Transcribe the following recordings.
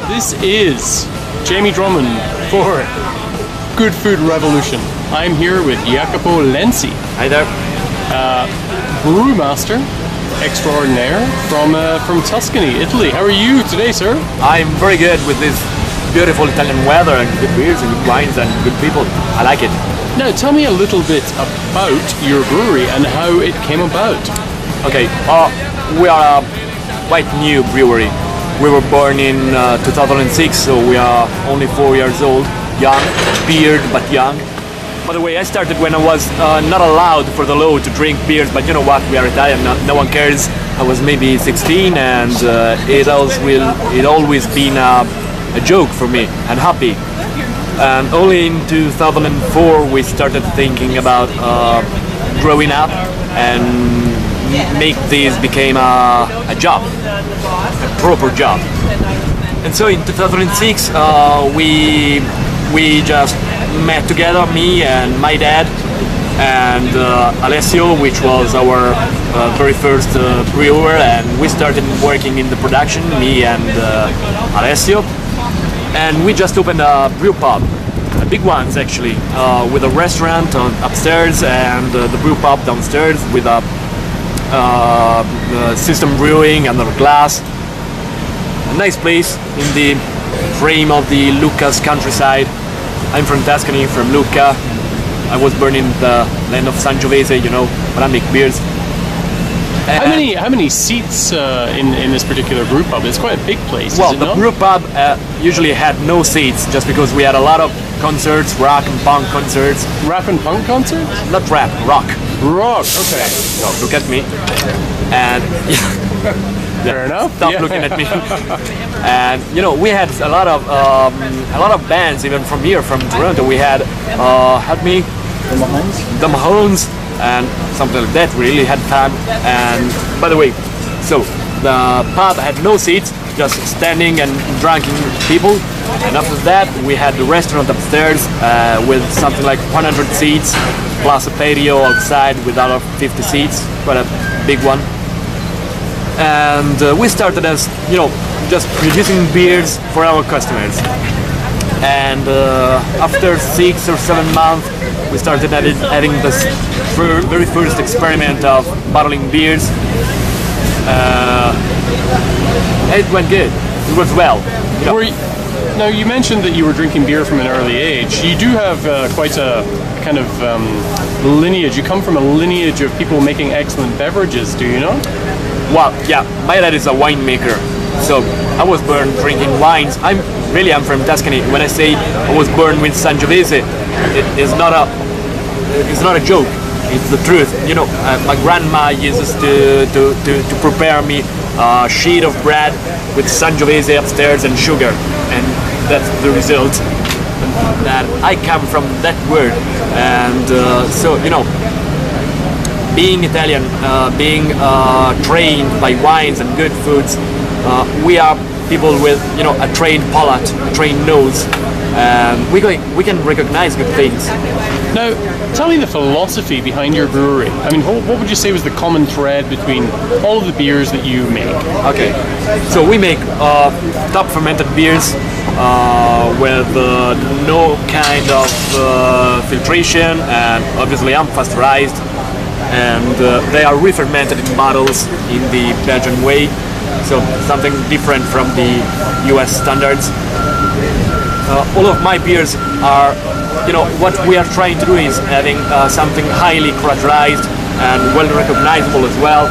This is Jamie Drummond for Good Food Revolution. I'm here with Jacopo Lenzi. Hi there. Brewmaster extraordinaire from Tuscany, Italy. How are you today, sir? I'm very good with this beautiful Italian weather and good beers and good wines and good people. I like it. Now, tell me a little bit about your brewery and how it came about. Okay, we are a quite new brewery. We were born in 2006, so we are only 4 years old. Young, beard, but young. By the way, I started when I was not allowed for the law to drink beers, but you know what, we are Italian, no one cares. I was maybe 16 and it always been a joke for me and happy. And only in 2004 we started thinking about growing up and make this became a job, a proper job. And so in 2006 we just met together, me and my dad and Alessio, which was our very first brewer, and we started working in the production, me and Alessio, and we just opened a brew pub, a big one actually, with a restaurant upstairs and the brew pub downstairs with a system brewing under glass. A nice place in the frame of the Lucca's countryside. I'm from Tuscany, from Lucca. I was born in the land of Sangiovese, you know, but I make beers. How many seats in this particular brew pub? It's quite a big place. Well, is it the not? brew pub usually had no seats, just because we had a lot of concerts, rock and punk concerts. Rap and punk concerts? Not rap, rock. Rock, okay. No, look at me. And Fair enough. Stop looking at me. And you know, we had a lot of bands even from here, from Toronto. We had help me, the Mahones and something like that. We really had fun. And by the way, so the pub had no seats, just standing and drinking people. And after that, we had the restaurant upstairs with something like 100 seats, plus a patio outside with other 50 seats, quite a big one. And we started as, you know, just producing beers for our customers. And after 6 or 7 months, we started having this very first experiment of bottling beers. It went good. It was well. You know. Now, you mentioned that you were drinking beer from an early age. You do have quite a kind of lineage. You come from a lineage of people making excellent beverages, do you not? Well, yeah, my dad is a winemaker, so I was born drinking wines. I'm from Tuscany. When I say I was born with Sangiovese, it's not a joke. It's the truth. You know, my grandma uses to prepare me a sheet of bread with Sangiovese upstairs and sugar, and that's the result. That I come from that word, and so you know. Being Italian, being trained by wines and good foods, we are people with, you know, a trained palate, a trained nose, and we can recognize good things. Now, tell me the philosophy behind your brewery. I mean, what would you say was the common thread between all of the beers that you make? Okay, so we make top fermented beers with no kind of filtration, and obviously unpasteurized. And they are re-fermented in bottles in the Belgian way, so something different from the US standards. All of my beers are, you know, what we are trying to do is having something highly characterized and well recognizable as well,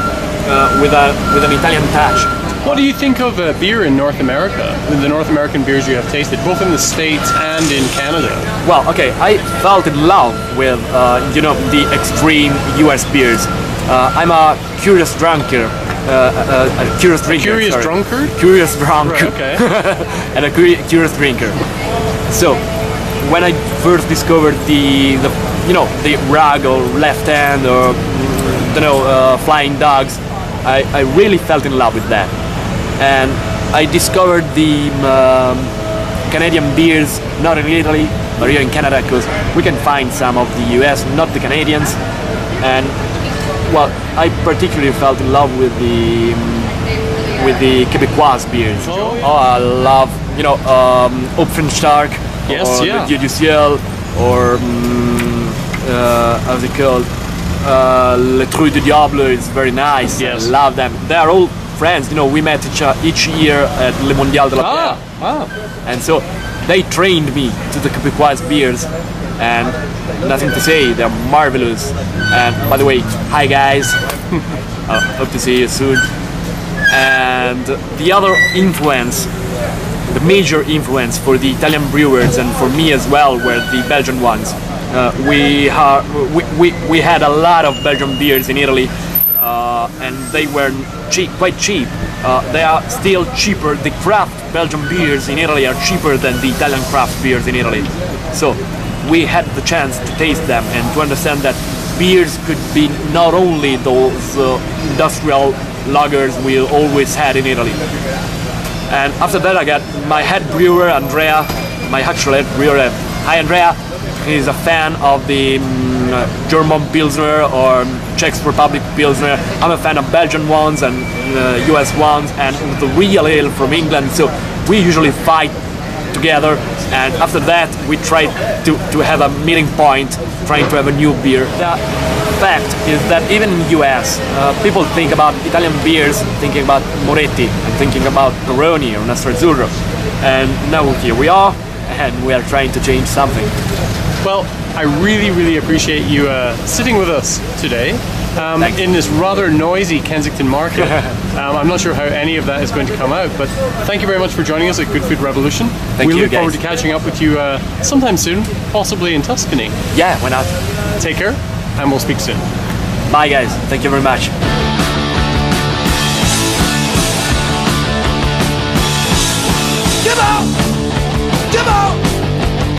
with an Italian touch. What do you think of beer in North America, the North American beers you have tasted, both in the States and in Canada? Well, okay, I felt in love with, you know, the extreme US beers. I'm a curious drinker, a curious drinker. Curious drunkard? Curious drunk. Right, okay. And a curious drinker. So, when I first discovered the you know, the rag or left hand or, you know, flying dogs, I really felt in love with that. And I discovered the Canadian beers, not in Italy, but here in Canada, because we can find some of the US, not the Canadians. And well, I particularly felt in love with with the Québécois beers. Oh, yeah. I love, you know, Hopfenstark, Yes, or yeah. Dieu du Ciel, or how's it called? Le Trou du Diable is very nice. Yes. I love them. They are all friends. You know, we met each year at Le Mondial de la Bière. Wow. And so they trained me to the Québécois beers, and nothing to say, they're marvelous. And by the way, hi guys, hope to see you soon. And the other influence, the major influence for the Italian brewers and for me as well, were the Belgian ones. We had a lot of Belgian beers in Italy, and they were quite cheap. They are still cheaper. The craft Belgian beers in Italy are cheaper than the Italian craft beers in Italy. So we had the chance to taste them and to understand that beers could be not only those industrial lagers we always had in Italy. And after that I got my head brewer, Andrea, my actual head brewer. Hi Andrea. He's a fan of the German Pilsner or Czech Republic Pilsner. I'm a fan of Belgian ones and US ones and the real ale from England. So we usually fight together, and after that we try to have a meeting point, trying to have a new beer. The fact is that even in the US, people think about Italian beers thinking about Moretti and thinking about Peroni or Nastro Azzurro. And now here we are, and we are trying to change something. Well, I really appreciate you sitting with us today in this rather noisy Kensington market. I'm not sure how any of that is going to come out, but thank you very much for joining us at Good Food Revolution. Thank you, We look guys. forward to catching up with you sometime soon, possibly in Tuscany. Yeah, why not? Take care, and we'll speak soon. Bye guys, thank you very much. Get out!